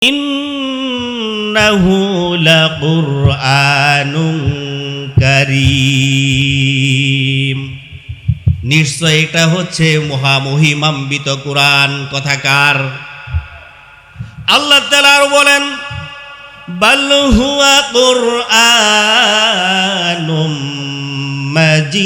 ইন্নাহু লাকুরআনুন কারীম। নিশ্চয় এটা হচ্ছে মহামহিমান্বিত কুরআন। কথাকার আল্লাহ তাআলা বলেন, বাল হুয়া কুরআনুম মাজিদ।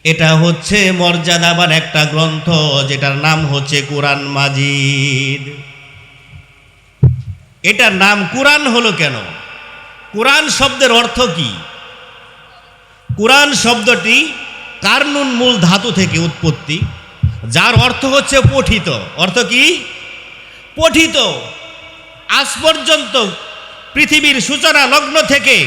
এটা হচ্ছে মর্যাদাবান একটা গ্রন্থ, যেটার নাম হচ্ছে কুরআন মাজিদ। এটার নাম কুরআন হলো কেন? কুরআন শব্দের অর্থ কি? কুরআন শব্দটি কারনুন মূল ধাতু থেকে উৎপত্তি, যার অর্থ হচ্ছে পঠিত। অর্থ কি? পঠিত। আজ পর্যন্ত পৃথিবীর সূচনা লগ্ন থেকে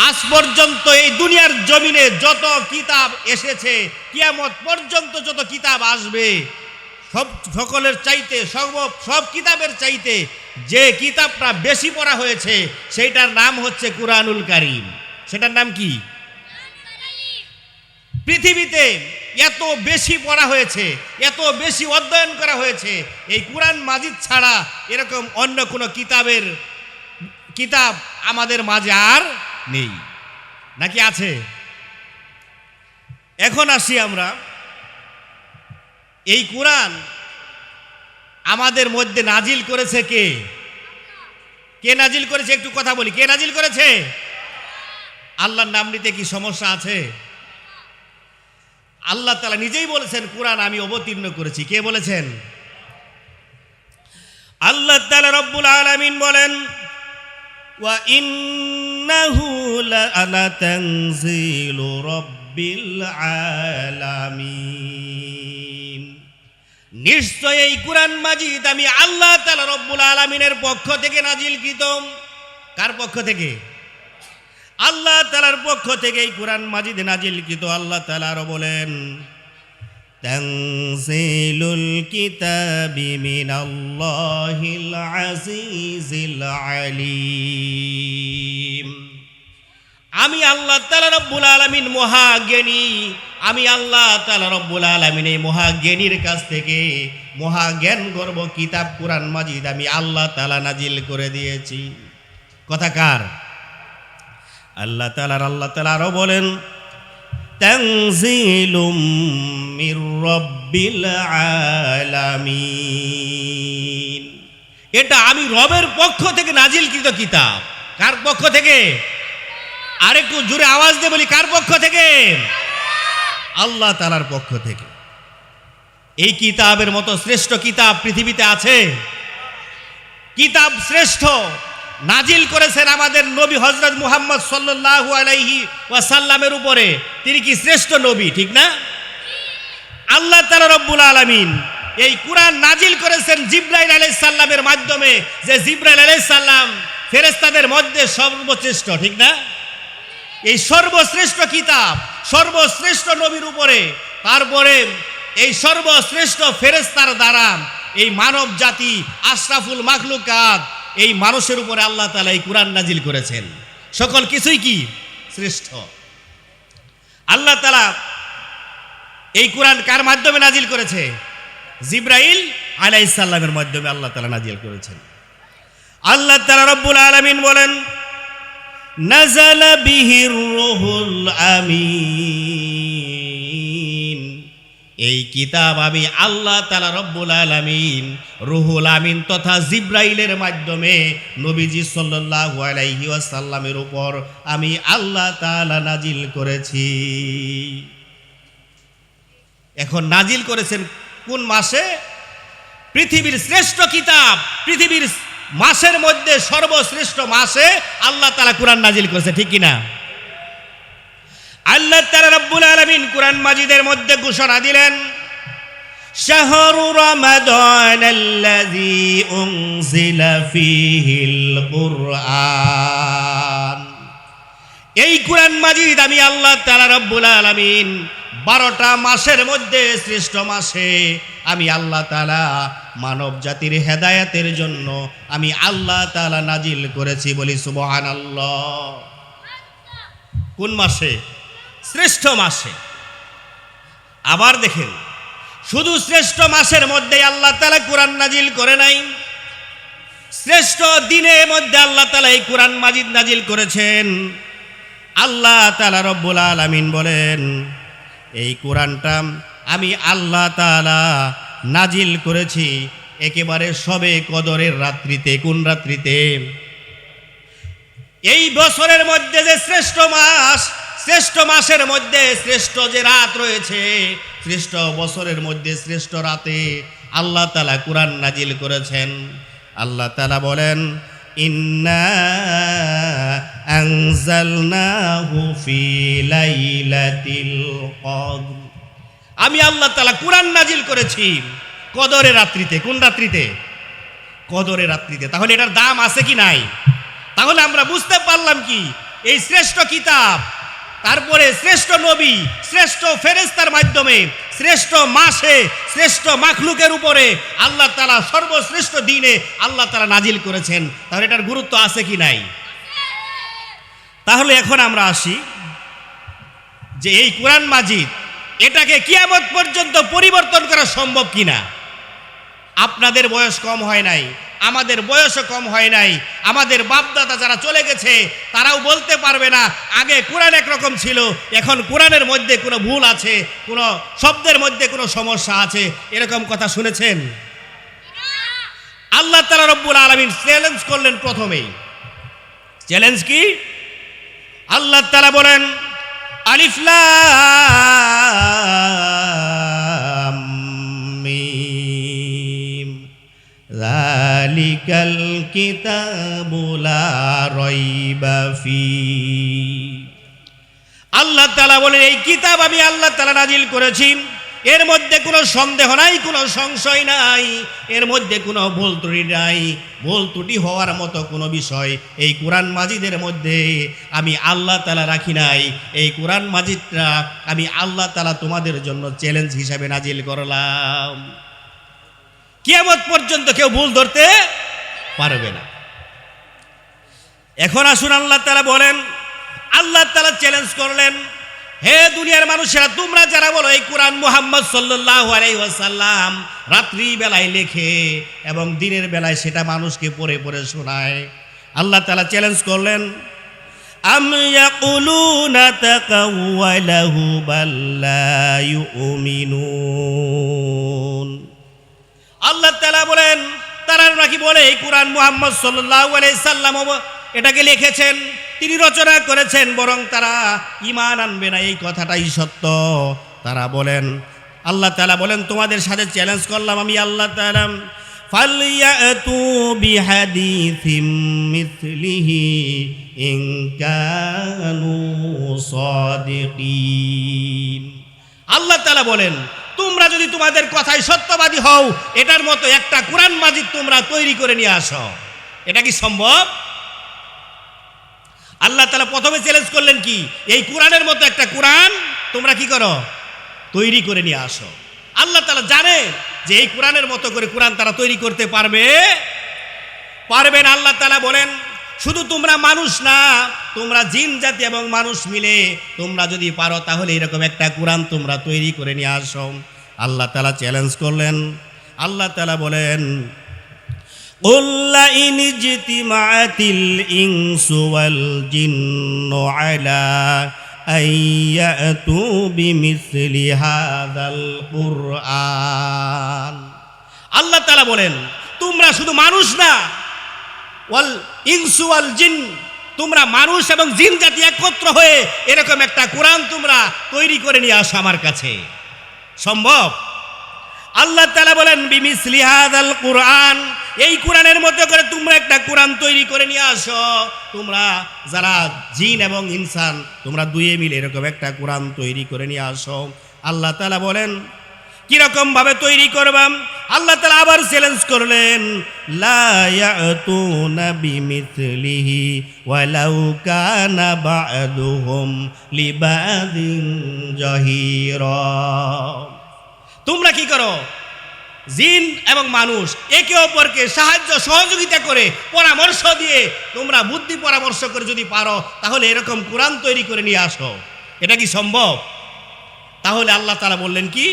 আজ পর্যন্ত এই দুনিয়ার জমিনে যত কিতাব এসেছে, কিয়ামত পর্যন্ত যত কিতাব আসবে, সকলের চাইতে সব কিতাবের চাইতে যে কিতাবটা বেশি পড়া হয়েছে সেইটার নাম হচ্ছে কুরআনুল কারীম। সেটার নাম কি? পৃথিবীতে এত বেশি পড়া হয়েছে, এত বেশি অধ্যয়ন করা হয়েছে, এই কুরআন মাজিদ ছাড়া এরকম অন্য কোনো কিতাব আমাদের মাঝে আর নেই। নাকি আছে? এখন আসি আমরা, এই কুরআন আমাদের মধ্যে নাজিল করেছে কে? কে নাজিল করেছে? একটু কথা বলি, কে নাজিল করেছে? আল্লাহর নাম নিতে কি সমস্যা আছে? আল্লাহ তাআলা নিজেই বলেছেন কুরআন আমি অবতীর্ণ করেছি। কে বলেছেন? আল্লাহ তাআলা রব্বুল আলামিন বলেন, ওয়া ইন্নাহু লাতানজিলু রাব্বিল আলামিন। নিশ্চয় এই কুরআন মাজিদ আমি আল্লাহ তাআলা রব্বুল আলামিনের পক্ষ থেকে নাজিলকৃত। কার পক্ষ থেকে? আল্লাহ তাআলার পক্ষ থেকে এই কুরআন মাজিদ নাজিলকৃত। আল্লাহ তাআলা আরো বলেন, তানজিলুল কিতাবি মিনাল্লাহিল আজিজিল আলীম। আমি আল্লাহ তাআলা রব্বুল আলামিন মহাজ্ঞানী। আমি আল্লাহ তাআলা রব্বুল আলামিন এই মহাজ্ঞানীর কাছ থেকে মহাজ্ঞান গর্ব কিতাব কুরআন মাজিদ আমি আল্লাহ তাআলা নাজিল করে দিয়েছি। কথা কার? আল্লাহ তাআলা আরো বলেন, তানজিলুম মির রাব্বিল আলামিন। এটা আমি রবের পক্ষ থেকে নাজিলকৃত কিতাব। কার পক্ষ থেকে? আরেকটু জোরে আওয়াজ দিয়ে বলি, কার পক্ষ থেকে? আল্লাহ তাআলার পক্ষ থেকে। এই কিতাবের মতো শ্রেষ্ঠ কিতাব পৃথিবীতে আছে? কিতাব শ্রেষ্ঠ নাজিল করেছেন আমাদের নবী হযরত মুহাম্মদ সাল্লাল্লাহু আলাইহি ওয়াসাল্লামের উপরে। তিনি কি শ্রেষ্ঠ নবী? ঠিক না? আল্লাহ তাআলা রব্বুল আলামিন এই কুরআন নাজিল করেছেন জিবরাইল আলাইহিস সালামের মাধ্যমে, যে জিবরাইল আলাইহিস সালাম ফেরেশতাদের মধ্যে সর্বশ্রেষ্ঠ। ঠিক না? এই সর্বশ্রেষ্ঠ কিতাব সর্বশ্রেষ্ঠ নবীর উপরে, তারপরে এই সর্বশ্রেষ্ঠ ফেরেশতার দ্বারা এই মানব জাতি আশরাফুল মাখলুকাত এই মানুষের উপরে আল্লাহ তাআলা এই কুরআন নাজিল করেছেন। সকল কিছুই কি শ্রেষ্ঠ। আল্লাহ তাআলা এই কুরআন কার মাধ্যমে নাজিল করেছে? জিবরাইল আলাইহিস সালামের মাধ্যমে আল্লাহ তাআলা নাজিল করেছেন। আল্লাহ তাআলা রব্বুল আলামিন বলেন, নাযালা বিহির রূহুল আমিন। এই কিতাব আমি আল্লাহ তাআলা রব্বুল আলামিন রুহুল আমিন তথা জিবরাইলের মাধ্যমে নবীজি সাল্লাল্লাহু আলাইহি ওয়াসাল্লামের উপর আমি আল্লাহ তাআলা নাজিল করেছি। এখন নাজিল করেছেন কোন মাসে? পৃথিবীর শ্রেষ্ঠ কিতাব, পৃথিবীর মাসের মধ্যে সর্বশ্রেষ্ঠ মাসে আল্লাহ তাআলা কুরআন নাজিল করেছে। ঠিক কিনা? আল্লাহ তাআলা রব্বুল আলামিন কুরআন মাজিদের মধ্যে ঘোষণা দিলেন, শাহরু রমাদানাল্লাযী উনজিলা ফীহিল কুরআন। এই কুরআন মাজিদ আমি আল্লাহ তাআলা রব্বুল আলামিন 12টা মাসের মধ্যে শ্রেষ্ঠ মাসে আমি আল্লাহ তাআলা মানব জাতির হেদায়েতের জন্য আমি আল্লাহ তাআলা নাজিল করেছি। বলি সুবহানাল্লাহ। কোন মাসে? শ্রেষ্ঠ মাসে। আবার দেখেন শুধু শ্রেষ্ঠ মাসের মধ্যে আল্লাহ তাআলা কোরআন নাজিল করে নাই, শ্রেষ্ঠ দিনের মধ্যে আল্লাহ তাআলা এই কোরআন মাজিদ নাজিল করেছেন। আল্লাহ তাআলা রব্বুল আলামিন বলেন, এই কোরআনটা আমি আল্লাহ তাআলা নাজিল করেছি একেবারে সবে কদরের রাত্রিতে। কোন রাত্রিতে? এই বছরের মধ্যে যে শ্রেষ্ঠ মাস, শ্রেষ্ঠ মাসের মধ্যে শ্রেষ্ঠ যে রাত রয়েছে, শ্রেষ্ঠ বছরের মধ্যে শ্রেষ্ঠ রাতে আল্লাহ তাআলা কোরআন নাজিল করেছেন। আল্লাহ তাআলা বলেন, ইন্না আনজালনাহু ফি লাইলাতিল কদর। আমি আল্লাহ তাআলা কোরআন নাজিল করেছি কদরের রাত্রিতে। কোন রাত্রিতে? কদরের রাত্রিতে। তাহলে এটার দাম আছে কি নাই? তাহলে আমরা বুঝতে পারলাম কি, এই শ্রেষ্ঠ কিতাব, তারপরে শ্রেষ্ঠ নবী, শ্রেষ্ঠ ফেরেশতার মাধ্যমে, শ্রেষ্ঠ মাসে, শ্রেষ্ঠ মাখলুকের উপরে আল্লাহ তাআলা সর্বশ্রেষ্ঠ দিনে আল্লাহ তাআলা নাজিল করেছেন। তাহলে এটার গুরুত্ব আছে কি নাই? তাহলে এখন আমরা আসি যে এই কোরআন মাজিদ এটাকে কিয়ামত পর্যন্ত পরিবর্তন করা সম্ভব কিনা। আপনাদের বয়স কম হয় নাই, আমাদের বয়সও কম হয় নাই। আমাদের বাপদাদা যারা চলে গেছে তারাও বলতে পারবে না আগে কোরআন একরকম ছিল, এখন কোরআনের মধ্যে কোনো ভুল আছে, কোনো শব্দের মধ্যে কোনো সমস্যা আছে, এরকম কথা শুনেছেন? আল্লাহ তাআলা রব্বুল আলামিন চ্যালেঞ্জ করলেন প্রথমেই। চ্যালেঞ্জ কি? আল্লাহ তাআলা বলেন, আলিফ লাম মিম যালিকাল কিতাবু লা রাইবা ফীহ। আল্লাহ তাআলা বলেন, এই কিতাব আমি আল্লাহ তাআলা নাজিল করেছি, এর মধ্যে কোনো সন্দেহ নাই, কোনো সংশয় নাই, এর মধ্যে কোনো ভুল ত্রুটি নাই, ভুল ত্রুটি হওয়ার মতো কোনো বিষয় এই কোরআন মাজিদের মধ্যে আমি আল্লাহ তাআলা রাখি নাই। এই কোরআন মাজিদটা আমি আল্লাহ তাআলা তোমাদের জন্য চ্যালেঞ্জ হিসাবে নাজিল করলাম। কিয়ামত পর্যন্ত কেউ ভুল ধরতে পারবে না। এখন আসুন আল্লাহ তাআলা বলেন, আল্লাহ তাআলা চ্যালেঞ্জ করলেন, হে দুনিয়ার মানুষেরা, তোমরা যারা বলো এই কোরআন মুহাম্মদ সাল্লাল্লাহু আলাইহি ওয়াসাল্লাম রাত্রি বেলায় লেখে এবং দিনের বেলায় সেটা মানুষকে পড়ে পড়ে শোনায়, আল্লাহ তাআলা চ্যালেঞ্জ করলেন, আম ইয়াকুলুনা তাকাওয়ালাহু বাল লা ইউমিনুন। আল্লাহ তাআলা বলেন, তারা নাকি বলে এই কোরআন মুহাম্মদ সাল্লাল্লাহু আলাইহি সাল্লাম এটাকে লিখেছেন, তিনি রচনা করেছেন, বরং তারা ঈমান আনবে না। এই কথাটাই সত্য। তারা বলেন, আল্লাহ তাআলা বলেন, তোমাদের সাথে চ্যালেঞ্জ করলাম আমি আল্লাহ তাআলা, ফালইয়াতু বিহাদিসিম মিসলিহি ইন কানু সাদিকিন। আল্লাহ তাআলা বলেন, তোমরা যদি তোমাদের কথায় সত্যবাদী হও, এটার মতো একটা কোরআন মাজিদ তোমরা তৈরি করে নিয়ে আসো। এটা কি সম্ভব? আল্লাহ তাআলা প্রথমে চ্যালেঞ্জ করলেন কি, এই কোরআনের মতো একটা কোরআন তোমরা কি করো, তৈরি করে নিয়ে আসো। আল্লাহ তাআলা জানে যে এই কোরআনের মতো করে কোরআন তারা তৈরি করতে পারবে না। আল্লাহ তাআলা বলেন, শুধু তোমরা মানুষ না, তোমরা জিন জাতি এবং মানুষ মিলে তোমরা যদি পারো তাহলে এরকম একটা কোরআন তোমরা তৈরি করে নিয়ে আসো। আল্লাহ তাআলা চ্যালেঞ্জ করলেন। আল্লাহ তাআলা বলেন, قُلْ لَئِنِ اجْتَمَعَتِ الْإِنسُ وَالْجِنُّ عَلَىٰ أَن يَأْتُوا بِمِثْلِ هَٰذَا الْقُرْآنِ। আল্লাহ তাআলা বলেন, তোমরা শুধু মানুষ না, ওয়াল ইনসু ওয়াল জিন, তোমরা মানুষ এবং জিন জাতি একত্র হয়ে এরকম একটা কোরআন তোমরা তৈরি করে নিয়ে আসো আমার কাছে। সম্ভব? আল্লাহ তাআলা বলেন, বিমিসলি হাযাল কুরআন, এই কোরআনের মধ্যে করে তোমরা একটা কোরআন তৈরি করে নিয়ে আসো। তোমরা যারা জিন এবং ইনসান তোমরা দুয়ে মিলে এরকম একটা কোরআন তৈরি করে নিয়ে আসো। আল্লাহ তাআলা বলেন, কিরকম ভাবে তৈরি করবাম? আল্লাহ তাআলা আবার চ্যালেঞ্জ করলেন, লা ইয়াতুনা বিমিসলিহি ওয়ালাউ কানা বা'দুহুম লিবাদিন জাহিরা। তোমরা কি করো? জিন এবং মানুষ একে অপরকে সাহায্য সহযোগিতা করে পরামর্শ দিয়ে তোমরা বুদ্ধি পরামর্শ করে যদি পারো তাহলে এরকম কোরআন তৈরি করে নিয়ে আসো। এটা কি সম্ভব? তাহলে আল্লাহ তাআলা বললেন কি,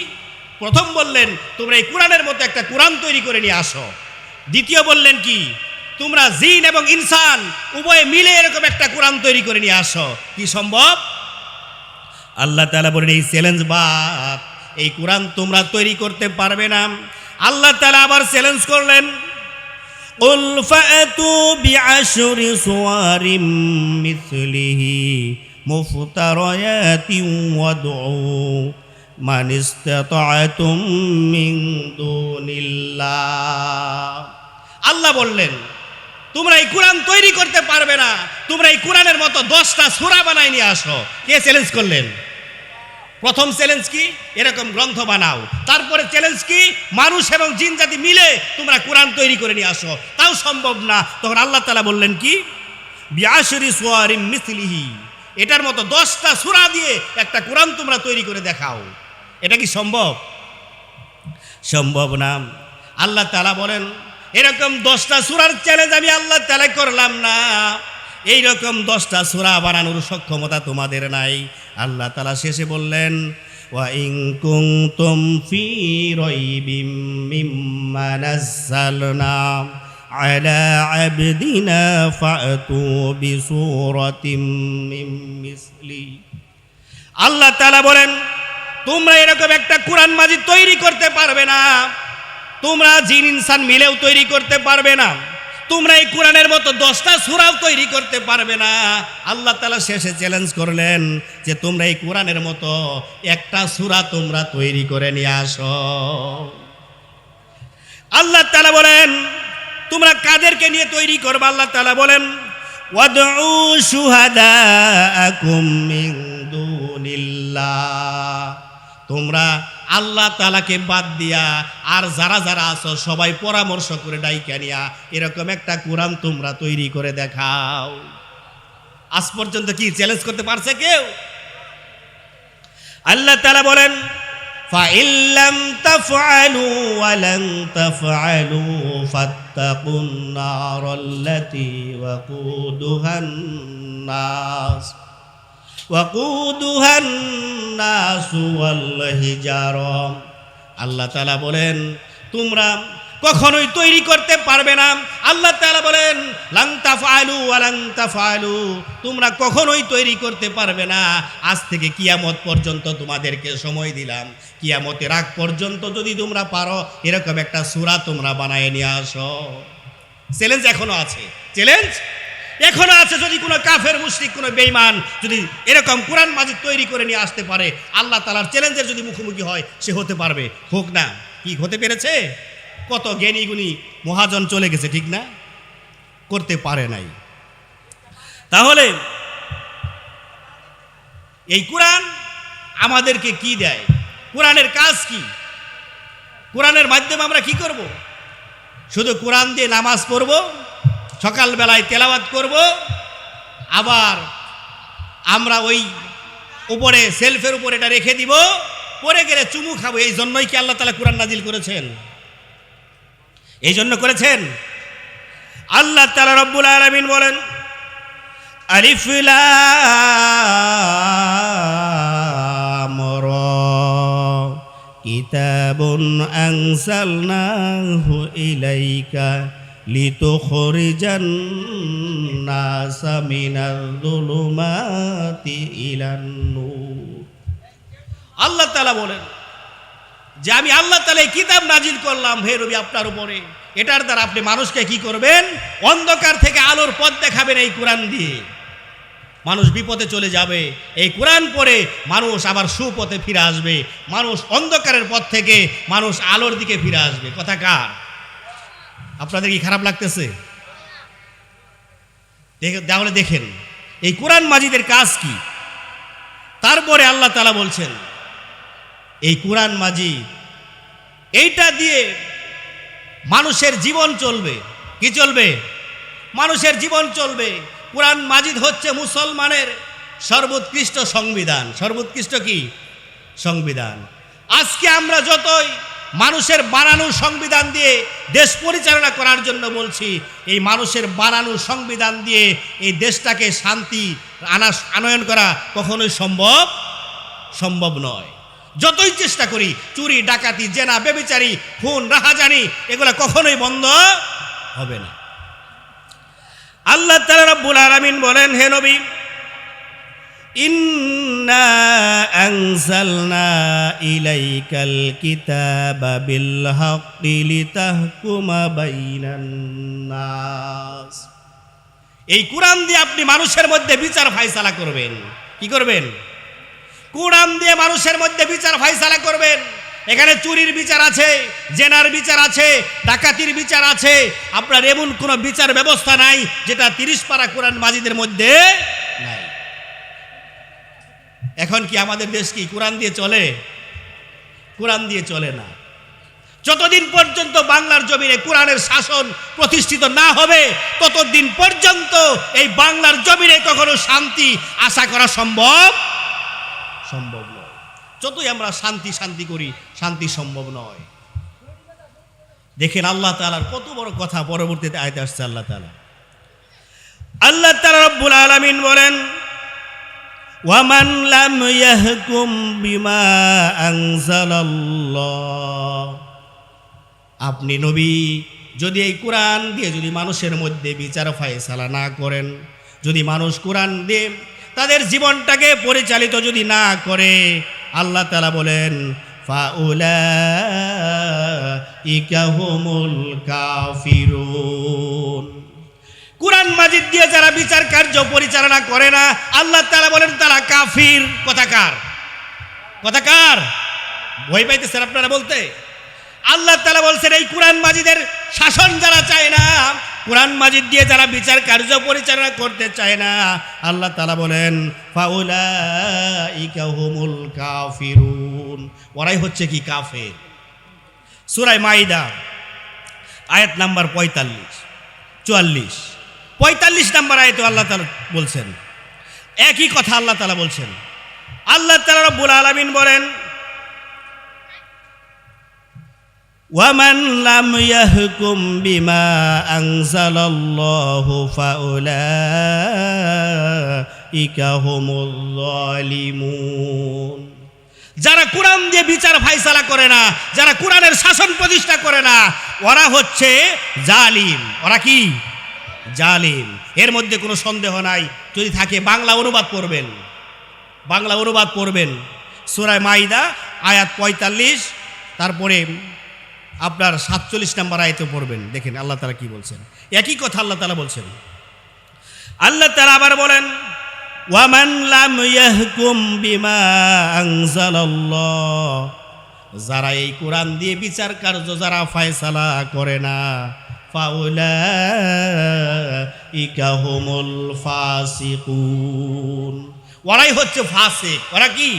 প্রথম বললেন তোমরা এই কোরআনের মতো একটা কোরআন তৈরি করে নিয়ে আসো। দ্বিতীয় বললেন কি, তোমরা জিন এবং ইনসান উভয়ে মিলে এরকম একটা কোরআন তৈরি করে নিয়ে আসো। কি সম্ভব? আল্লাহ তাআলা বলেন এই চ্যালেঞ্জ বাদ, এই কোরআন তোমরা তৈরি করতে পারবে না। আল্লাহ তাআলা আবার চ্যালেঞ্জ করলেন, কুল ফাতু বিআশরি সুওয়ারিম মিসলিহি মুফতারায়াতিন ওয়াদউ মান ইসতাতা'তুম মিন দুনিল্লাহ। আল্লাহ বললেন তোমরা এই কোরআন তৈরি করতে পারবে না, তোমরা এই কোরআনের মতো 10টা সূরা বানাই নিয়ে আসো। কে চ্যালেঞ্জ করলেন? প্রথম চ্যালেঞ্জ কি, এরকম গ্রন্থ বানাও। তারপরে চ্যালেঞ্জ কি, মানুষ এবং জিন জাতি মিলে তোমরা কোরআন তৈরি করে নিয়ে আসো। তাও সম্ভব না। তখন আল্লাহ তাআলা বললেন কি, বিআশরি সুওয়ারিম মিসলিহি, এটার মতো 10টা সূরা দিয়ে একটা কোরআন তোমরা তৈরি করে দেখাও। এটা কি সম্ভব? সম্ভব না। আল্লাহ তাআলা বলেন এরকম 10টা সূরার চ্যালেঞ্জ আমি আল্লাহ তাআলা করলাম না, এইরকম 10টা সূরা বানানোর সক্ষমতা তোমাদের নাই। আল্লাহ তাআলা শেষে বললেন, ওয়া ইন কুনতুম ফি রাইবিম মিম্মা নাযালনা আলা আবদিনা ফাতু বিসূরাতিম মিন মিসলি। আল্লাহ তাআলা বলেন তোমরা এরকম একটা কোরআন মাজিদ তৈরি করতে পারবে না, তোমরা জিন ইনসান মিলেও তৈরি করতে পারবে না, তোমরা এই কোরআনের মতো 10টা সূরাও তৈরি করতে পারবে না। আল্লাহ তাআলা শেষে চ্যালেঞ্জ করলেন যে তোমরা এই কোরআনের মতো একটা সূরা তোমরা তৈরি করে নিয়ে আসো। আল্লাহ তাআলা বলেন তোমরা কাদেরকে নিয়ে তৈরি করবে? আল্লাহ তাআলা বলেন ওয়াদউ শুহাদাআকুম মিন দুনিল্লাহ, তোমরা আল্লাহ তাআলাকে বাদ দিয়া আর যারা যারা আছো সবাই পরামর্শ করে ডাইকা নিয়া এরকম একটা কোরআন তোমরা তৈরি করে দেখাও। আজ পর্যন্ত কি চ্যালেঞ্জ করতে পারছে কেউ? আল্লাহ তাআলা বলেন ফাইল্লাম তাফআলু ওয়া লান তাফআলু ফাত্তাকুন নারাল্লাতী ওয়াকুদুহান নাস ওয়াকুদুহান নাসু ওয়াল হিজারা। আল্লাহ তাআলা বলেন তোমরা কখনোই তৈরি করতে পারবে না। আল্লাহ তাআলা বলেন লান তাফআলু ওয়া লান তাফআলু, তোমরা কখনোই তৈরি করতে পারবে না। আজ থেকে কিয়ামত পর্যন্ত তোমাদেরকে সময় দিলাম, কিয়ামতের আগ পর্যন্ত যদি তোমরা পারো এরকম একটা সূরা তোমরা বানায় নিয়ে আসো। চ্যালেঞ্জ এখনো আছে, চ্যালেঞ্জ এখনো আছে। যদি কোনো কাফের মুশরিক কোনো বেঈমান যদি এরকম কোরআন মাজিদ তৈরি করে নিয়ে আসতে পারে, আল্লাহ তাআলার চ্যালেঞ্জের যদি মুখোমুখি হয় সে হতে পারবে। হোক না, কি হতে পেরেছে? কত জ্ঞানী গুণী মহাজন চলে গেছে, ঠিক না? করতে পারে নাই। তাহলে এই কোরআন আমাদেরকে কি দেয়? কোরআনের কাজ কি? কোরআনের মাধ্যমে আমরা কি করব? শুধু কোরআন দিয়ে নামাজ পড়ব, সকালবেলায় তেলাওয়াত করব, আবার আমরা ওই উপরে সেলফের উপরে এটা রেখে দিব, পরে গেলে চুমু খাবো। এই জন্যই কি আল্লাহ তাআলা কোরআন নাজিল করেছেন? এই জন্য করেছেন। আল্লাহ তাআলা রব্বুল আলামিন বলেন আলিফ লাম রা কিতাবুন আনসালনাহু ইলাইকা লিতুখরিজান নাসা মিনাল যুলুমাতি ইলান নূর। আল্লাহ তাআলা বলেন যে আমি আল্লাহ তাআলা এই কিতাব নাজিল করলাম হে নবী আপনার উপরে, এটার দ্বারা আপনি মানুষকে কি করবেন? অন্ধকার থেকে আলোর পথ দেখাবেন। এই কোরআন দিয়ে মানুষ বিপদে চলে যাবে, এই কোরআন পড়ে মানুষ আবার সুপথে ফিরে আসবে, মানুষ অন্ধকারের পথ থেকে মানুষ আলোর দিকে ফিরে আসবে। কথা কার? আপনাদের কি খারাপ লাগতেছে? তাহলে দেখেন এই কোরআন মাজিদের কাজ কি। তারপরে আল্লাহ তাআলা বলছেন এই কোরআন মাজিদ এইটা দিয়ে মানুষের জীবন চলবে। কি চলবে? মানুষের জীবন চলবে। কোরআন মাজিদ হচ্ছে মুসলমানের সর্বোৎকৃষ্ট সংবিধান। সর্বোৎকৃষ্ট কি? সংবিধান। আজকে আমরা যতই মানুষের বানানো সংবিধান দিয়ে দেশ পরিচালনা করার জন্য বলছি, এই মানুষের বানানো সংবিধান দিয়ে এই দেশটাকে শান্তি আনয়ন করা কখনোই সম্ভব নয়। যতই চেষ্টা করি, চুরি, ডাকাতি, জেনা, ব্যভিচারী, খুন, রাহাজানি এগুলা কখনোই বন্ধ হবে না। আল্লাহ তাআলা রব্বুল আলামিন বলেন, হে নবী, ইন্না আনজালনা ইলাইকাল কিতাবা বিল হাক্কি লিতাহকুমা বাইনান নাস। এই কোরআন দিয়ে আপনি মানুষের মধ্যে বিচার ফায়সালা করবেন। কি করবেন? কোরআন দিয়ে মানুষের মধ্যে বিচার ফায়সালা করবেন। এখানে চুরির বিচার আছে, জেনার বিচার আছে, ডাকাতির বিচার আছে। আপনার এমন কোনো বিচার ব্যবস্থা নাই যেটা 30 পারা কোরআন মাজিদের মধ্যে নাই। এখন কি আমাদের দেশ কি কোরআন দিয়ে চলে? কোরআন দিয়ে চলে না। যতদিন পর্যন্ত বাংলার জমিনে কোরআনের শাসন প্রতিষ্ঠিত না হবে ততদিন পর্যন্ত এই বাংলার জমিনে কখনো শান্তি আশা করা সম্ভব নয়। যতই আমরা শান্তি করি, শান্তি সম্ভব নয়। দেখেন আল্লাহ তাআলার কত বড় কথা পরবর্তীতে আয়াতে আসছে। আল্লাহ তাআলা রব্বুল আলামিন বলেন, ওয়ামান লাম ইয়াহকুম বিমা আনজালাল্লাহ। আপনি নবী যদি এই কোরআন দিয়ে যদি মানুষের মধ্যে বিচার ফায়সালা না করেন, যদি মানুষ কোরআন দিয়ে তাদের জীবনটাকে পরিচালিত যদি না করে, আল্লাহ তাআলা বলেন, ফাউলাইকা হুমুল কাফিরুন। কোরআন মাজিদ দিয়ে যারা বিচার কার্য পরিচালনা করে না, আল্লাহ তাআলা বলেন তারা কাফির। কথাকার ভয় পাইতেছেন আপনারা বলতে? আল্লাহ তাআলা বলছেন এই কোরআন মাজিদের শাসন যারা চায় না, কোরআন মাজিদ দিয়ে যারা বিচার কার্য পরিচালনা করতে চায় না, আল্লাহ তাআলা বলেন ফাউলাইকা হুমুল কাফিরুন। ওরাই হচ্ছে কি কাফের। সূরা মাইদা আয়াত নাম্বার 45 নম্বর আয়াতে আল্লাহ তাআলা বলছেন একই কথা। আল্লাহ তাআলা বলছেন, আল্লাহ তাআলা রব্বুল আলামিন বলেন, ওয়ামান লাম ইয়াহকুম বিমা আনজালাল্লাহু ফাউলাইকা হুমুল যালিমুন। যারা কোরআন দিয়ে বিচার ফায়সালা করে না, যারা কোরআনের শাসন প্রতিষ্ঠা করে না, ওরা হচ্ছে জালিম। ওরা কি? জালিম। এর মধ্যে কোনো সন্দেহ নাই। যদি থাকে বাংলা অনুবাদ করবেন সূরা মাইদা আয়াত 45, তারপরে আপনার 47 নম্বর আয়াতে পড়বেন। দেখেন আল্লাহ তাআলা কি বলছেন। একই কথা আল্লাহ তাআলা বলছেন। আল্লাহ তাআলা আবার বলেন, ওয়ামান লাম ইয়াহকুম বিমা আনজালাল্লাহ। যারা এই কোরআন দিয়ে বিচার কার্য যারা ফায়সালা করে না, ফাউলাইকা হুমুল ফাসিকুন। ওরাই হচ্ছে ফাসিক। ওরা কি?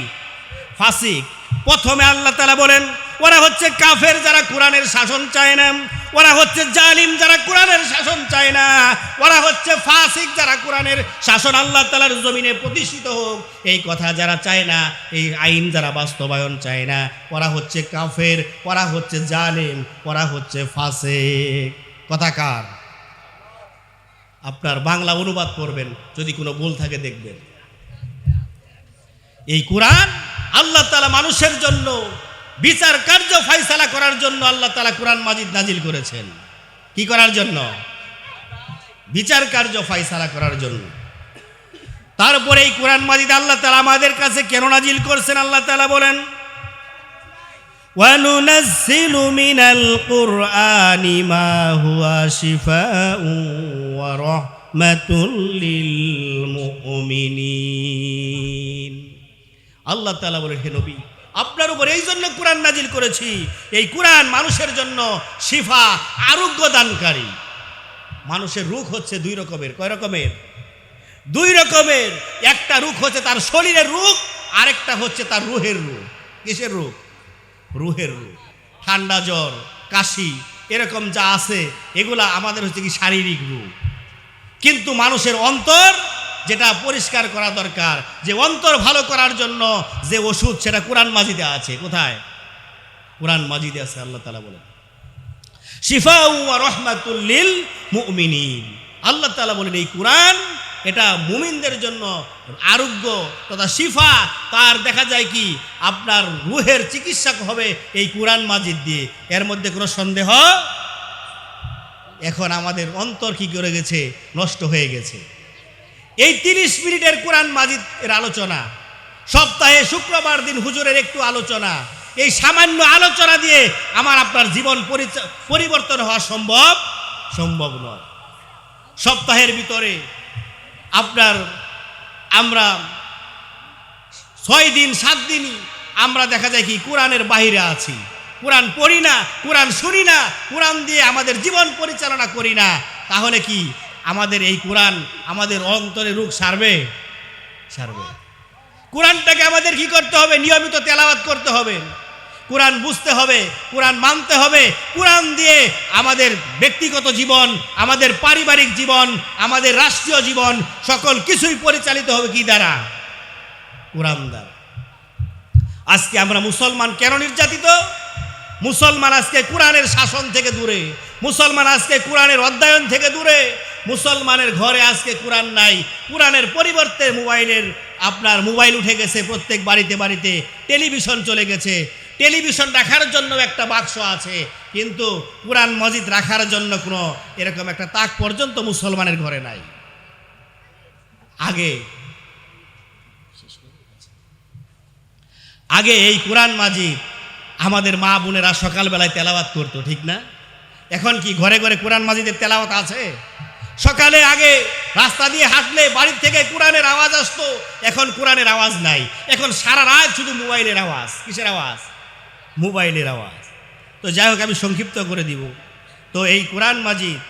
ফাসিক। প্রথমে আল্লাহ তাআলা বলেন ওরা হচ্ছে কাফের যারা কোরআনের শাসন চায় না, ওরা হচ্ছে জালিম যারা কোরআনের শাসন চায় না, ওরা হচ্ছে ফাসিক যারা কোরআনের শাসন আল্লাহ তাআলার জমিনে প্রতিষ্ঠিত হোক এই কথা যারা চায় না, এই আইন যারা বাস্তবায়ন চায় না, ওরা হচ্ছে কাফের, ওরা হচ্ছে জালিম, ওরা হচ্ছে ফাসিক। কথাকার আপনার বাংলা অনুবাদ করবেন, যদি কোনো ভুল থাকে দেখবেন। এই কোরআন আল্লাহ তাআলা মানুষের জন্য বিচার কার্য ফায়সালা করার জন্য আল্লাহ তাআলা কোরআন মাজিদ নাজিল করেছেন। কি করার জন্য? বিচার কার্য ফায়সালা করার জন্য। তারপরে এই কোরআন মাজিদ আল্লাহ তাআলা আমাদের কাছে কেন নাজিল করছেন? আল্লাহ তাআলা বলেন, وَنُنَزِّلُ مِنَ الْقُرْآنِ مَا هُوَ شِفَاءٌ وَرَحْمَةٌ لِّلْمُؤْمِنِينَ। আল্লাহ তাআলা বলেন, হে নবী, আপনার উপর এই জন্য কোরআন নাজিল করেছি, এই কোরআন মানুষের জন্য শিফা, আরোগ্য দানকারী। মানুষের রোগ হচ্ছে দুই রকমের। কয় রকমের? দুই রকমের। একটা রোগ হচ্ছে তার শরীরের রোগ, আরেকটা হচ্ছে তার রুহের রোগ। কিসের রোগ? রুহের রোগ। ঠান্ডা, জ্বর, কাশি এরকম যা আছে এগুলা আমাদের হচ্ছে কি শারীরিক রোগ। কিন্তু মানুষের অন্তর যেটা পরিষ্কার করা দরকার, যে অন্তর ভালো করার জন্য যে ওষুধ, সেটা কোরআন মাজিদে আছে। কোথায়? কোরআন মাজিদে আছে। আল্লাহ তাআলা বলেন শিফাউ ওয়া রাহমাতুল লিল মুমিনিন। আল্লাহ তাআলা বলেন এই কোরআন এটা মুমিনদের জন্য আরোগ্য তথা শিফা, তার দেখা যায় কি আপনার রুহের চিকিৎসা হবে এই কোরআন মাজিদ দিয়ে, এর মধ্যে কোনো সন্দেহ। এখন আমাদের অন্তর কি করে গেছে, নষ্ট হয়ে গেছে। এই 30 মিনিটের কোরআন মাজিদ এর আলোচনা, সপ্তাহে শুক্রবার দিন হুজুরের একটু আলোচনা, এই সামান্য আলোচনা দিয়ে আমার আপনার জীবন পরিবর্তন হওয়া সম্ভব নয়। সপ্তাহের ভিতরে আমরা 6 দিন 7 দিনই আমরা দেখা যায় কি কোরআনের বাহিরে আছি, কোরআন পড়ি না, কোরআন শুনি না, কোরআন দিয়ে আমাদের জীবন পরিচালনা করি না। তাহলে কি আমাদের এই কোরআন আমাদের অন্তরে রোগ সারবে? কোরআনটাকে আমাদের কি করতে হবে? নিয়মিত তেলাওয়াত করতে হবে, কোরআন বুঝতে হবে, কোরআন মানতে হবে। কোরআন দিয়ে আমাদের ব্যক্তিগত জীবন, আমাদের পারিবারিক জীবন, আমাদের রাষ্ট্রীয় জীবন সকল কিছুই পরিচালিত হবে কি দ্বারা? কোরআন দ্বারা। আজকে আমরা মুসলমান কেন নির্যাতিত? মুসলমান আজকে কোরআনের শাসন থেকে দূরে, মুসলমান আজকে কোরআনের অধ্যয়ন থেকে দূরে, মুসলমানের ঘরে আজকে কোরআন নাই। কোরআনের পরিবর্তে মোবাইল উঠে গেছে, প্রত্যেক বাড়িতে বাড়িতে টেলিভিশন চলে গেছে। টেলিভিশন রাখার জন্য একটা বাক্স আছে, কিন্তু কোরআন মাজিদ রাখার জন্য কোনো এরকম একটা তাক পর্যন্ত মুসলমানের ঘরে নাই। আগে এই কোরআন মাজিদ আমাদের মা বোনেরা সকালবেলায় তেলাওয়াত করতো, ঠিক না? এখন কি ঘরে ঘরে কোরআন মাজিদের তেলাওয়াত আছে? সকালে আগে রাস্তা দিয়ে হাঁটলে বাড়ির থেকে কোরআনের আওয়াজ আসতো, এখন কোরআনের আওয়াজ নাই। এখন সারা রাত শুধু মোবাইলের আওয়াজ। কিসের আওয়াজ? মোবাইলের আওয়াজ। তো যাই হোক, আমি সংক্ষিপ্ত করে দিব। তো এই কোরআন মাজিদ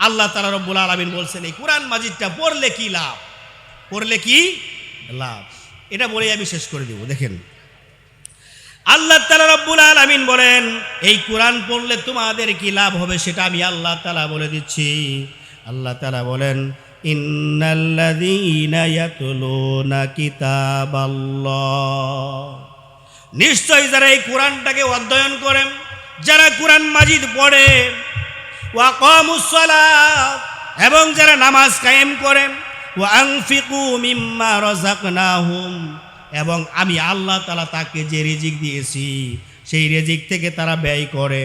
আল্লাহ তাআলা রব্বুল আলামিন বলছেন এই কোরআন মাজিদটা পড়লে কি লাভ, এটা বলেই আমি শেষ করে দিব। দেখেন, আল্লাহ তাআলা রব্বুল আলামিন বলেন এই কোরআন পড়লে তোমাদের কি লাভ হবে সেটা আমি আল্লাহ তাআলা বলে দিচ্ছি। আল্লাহ তাআলা বলেন, ইন্নাল্লাযীনা ইয়াতলুনা কিতাবাল্লাহ, নিশ্চয়ই যারা এই কোরআনটাকে অধ্যয়ন করেন, যারা কোরআন মাজিদ পড়ে, ওয়া কামুস সালাত, এবং যারা নামাজ কায়েম করেন, ওয়া আনফিকু মিম্মা রাযাকনাহুম, এবং আমি আল্লাহ তাআলা তাকে যে রিজিক দিয়েছি সেই রিজিক থেকে তারা ব্যয় করে,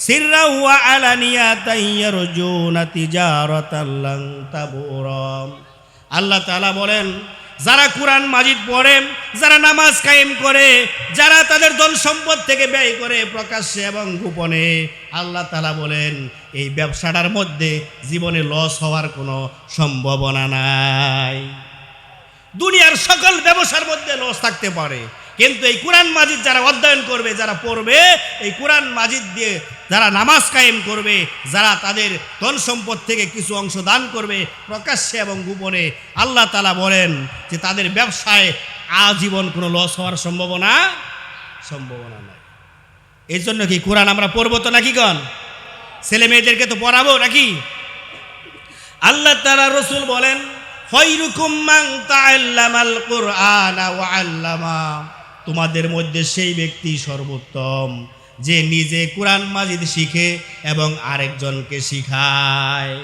সিররা ওয়া আলানিয়াতান ইয়ারজুনা তিজারাতান লান তাবুরা। আল্লাহ তাআলা বলেন যারা কোরআন মাজিদ পড়ে, যারা নামাজ কায়েম করে, যারা তাদের ধন সম্পদ থেকে ব্যয় করে প্রকাশ্যে এবং গোপনে, আল্লাহ তাআলা বলেন এই ব্যবসাটার মধ্যে জীবনে লস হওয়ার কোনো সম্ভাবনা নাই। দুনিয়ার সকল ব্যবসার মধ্যে লস থাকতে পারে, কিন্তু এই কোরআন মাজিদ যারা অধ্যয়ন করবে, যারা পড়বে, এই কোরআন মাজিদ দিয়ে যারা নামাজ কায়েম করবে, যারা তাদের ধন সম্পদ থেকে কিছু অংশ দান করবে প্রকাশ্যে এবং গোপনে, আল্লাহ তাআলা বলেন যে তাদের ব্যবসায় আজীবন কোনো লস হওয়ার সম্ভাবনা নাই। এই জন্য কি কোরআন আমরা পড়বো তো নাকি? ছেলে মেয়েদেরকে তো পড়াবো নাকি? আল্লাহ তাআলা রাসূল বলেন, খায়রুকুম মান তাআল্লামাল কুরআনা ওয়া আল্লামা, তোমাদের মধ্যে সেই ব্যক্তি সর্বোত্তম যে নিজে কোরআন মাজিদ শিখে এবং আরেকজনকে শিখায়।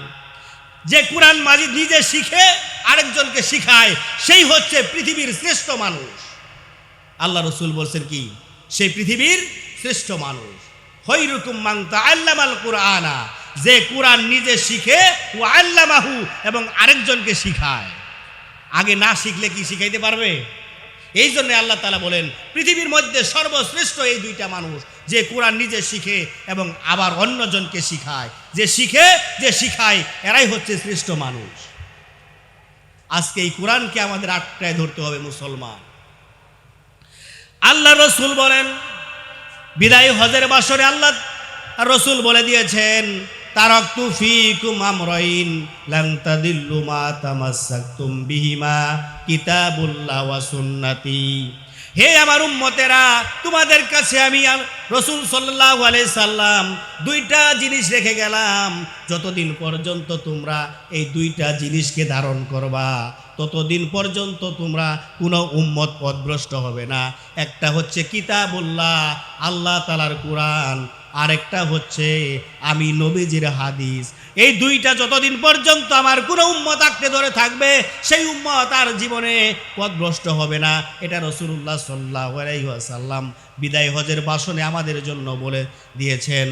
যে কোরআন মাজিদ নিজে শিখে আরেকজনকে শিখায়, সেই হচ্ছে পৃথিবীর শ্রেষ্ঠ মানুষ। আল্লাহ রাসূল বলছেন কি? সেই পৃথিবীর শ্রেষ্ঠ মানুষ। খায়রুকুম মান তাআল্লামাল কুরআনা, যে কোরআন নিজে শিখে, ও আল্লামাহু, এবং আরেকজনকে শিখায়। আগে না শিখলে কি শিখাইতে পারবে? এই জন্য আল্লাহ তাআলা বলেন পৃথিবীর মধ্যে সর্বশ্রেষ্ঠ এই দুইটা মানুষ, যে কোরআন নিজে শিখে এবং আবার অন্যজনকে শিখায়। যে শিখে, যে শিখায়, এরাই হচ্ছে শ্রেষ্ঠ মানুষ। আজকে এই কোরআনকে আমাদের আটকায় ধরতে হবে মুসলমান। আল্লাহ রাসূল বলেন, বিদায় হজের বাসরে আল্লাহ রাসূল বলে দিয়েছেন, তারাকতু ফীকুম আমরাইন লান তাদিল্লু মা তামাসসাকতুম বিহিমা কিতাবুল্লাহ ওয়া সুন্নতি। হে আমার উম্মতেরা, তোমাদের কাছে আমি রাসূল সাল্লাল্লাহু আলাইহি সাল্লাম দুইটা জিনিস রেখে গেলাম। যতদিন পর্যন্ত তোমরা এই দুইটা জিনিসকে ধারণ করবা, ততদিন পর্যন্ত তোমরা কোনো উম্মত পথভ্রষ্ট হবে না। একটা হচ্ছে কিতাবুল্লাহ, আল্লাহ তাআলার কোরআন, আরেকটা হচ্ছে আমি নবীজির হাদিস। এই দুইটা যতদিন পর্যন্ত আমার কোনো উম্মত আঁকড়ে ধরে থাকবে, সেই উম্মত আর জীবনে পথভ্রষ্ট হবে না। এটা রাসূলুল্লাহ সাল্লাল্লাহু আলাইহি ওয়াসাল্লাম বিদায় হজের ভাষণে আমাদের জন্য বলে দিয়েছেন।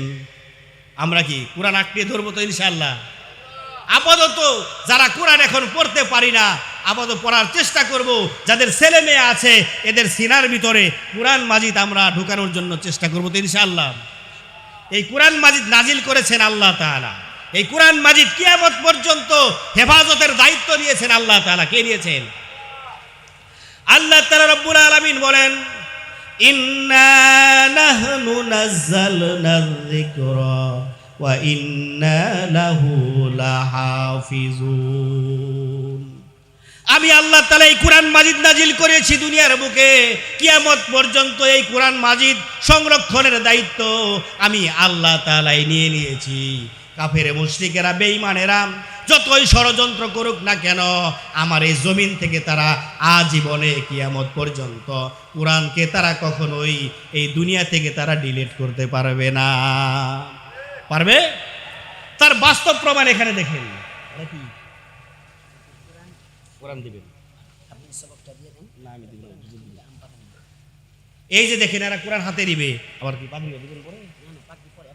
আমরা কি কোরআন আঁকড়ে ধরবো তো ইনশাআল্লাহ? আপাতত যারা কোরআন এখন পড়তে পারি না, আপাতত পড়ার চেষ্টা করব। যাদের ছেলে মেয়ে আছে এদের সিনার ভিতরে কোরআন মাজিদ আমরা ঢুকানোর জন্য চেষ্টা করব তো ইনশাআল্লাহ। এই কোরআন মাজিদ নাজিল করেছেন আল্লাহ তাআলা। এই কোরআন মাজিদ কিয়ামত পর্যন্ত হেফাজতের দায়িত্ব নিয়েছেন আল্লাহ তাআলা। কে নিয়েছেন? আল্লাহ তাআলা রব্বুল আলামিন বলেন, ইন্না নাহনু নাযালনা যিকরা ওয়া ইন্না লাহু লাহাফিজুন। আমি আল্লাহ তাআলা এই কোরআন মাজিদ নাজিল করেছি দুনিয়ার বুকে। কিয়ামত পর্যন্ত এই কোরআন মাজিদ সংরক্ষণের দায়িত্ব আমি আল্লাহ তাআলাই নিয়ে নিয়েছি। কাফের মুশরিকেরা, বেঈমানেরা যতই ষড়যন্ত্র করুক না কেন, আমার এই জমিন থেকে তারা আজীবনে কিয়ামত পর্যন্ত কোরআনকে তারা কখনোই এই দুনিয়া থেকে তারা ডিলিট করতে পারবে না। পারবে? তার বাস্তব প্রমাণ এখানে দেখেন। কোরআন দিবেন এই যে দেখেন, এরা কোরআন হাতে নিবে, আবার কি পাগড়ি দিবেন পরে?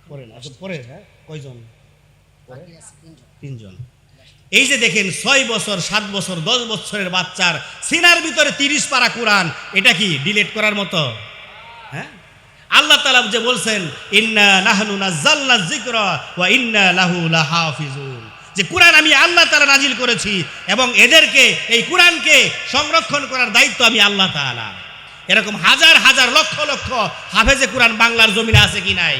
পরে না, পরে। হ্যাঁ, কয়জন? তিনজন। এই যে দেখেন 6 বছর, 7 বছর, 10 বছরের বাচ্চার সিনার ভিতরে 30 পারা কোরআন, এটা কি ডিলিট করার মতো? হ্যাঁ, আল্লাহ তাআলা যে বলছেন ইন্না নাহনু নাযালনা যিকরা ওয়া ইন্না লাহু লাহাফিজুন, যে কোরআন আমি আল্লাহ তাআলা নাজিল করেছি এবং এদেরকে, এই কোরআনকে সংরক্ষণ করার দায়িত্ব আমি আল্লাহ তাআলা। এরকম হাজার হাজার লক্ষ লক্ষ হাফেজে কোরআন বাংলার জমিনে আছে কি নাই?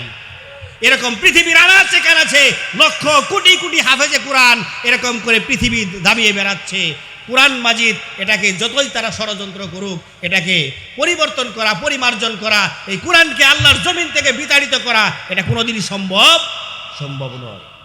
এরকম পৃথিবীর আনাচে কানাচে লক্ষ কোটি কোটি হাফেজে কোরআন এরকম করে পৃথিবী দাবিয়ে বেড়াচ্ছে। কোরআন মাজিদ এটাকে যতই তারা ষড়যন্ত্র করুক, এটাকে পরিবর্তন করা, পরিমার্জন করা, এই কোরআনকে আল্লাহর জমিন থেকে বিতাড়িত করা, এটা কোনোদিনই সম্ভব নয়।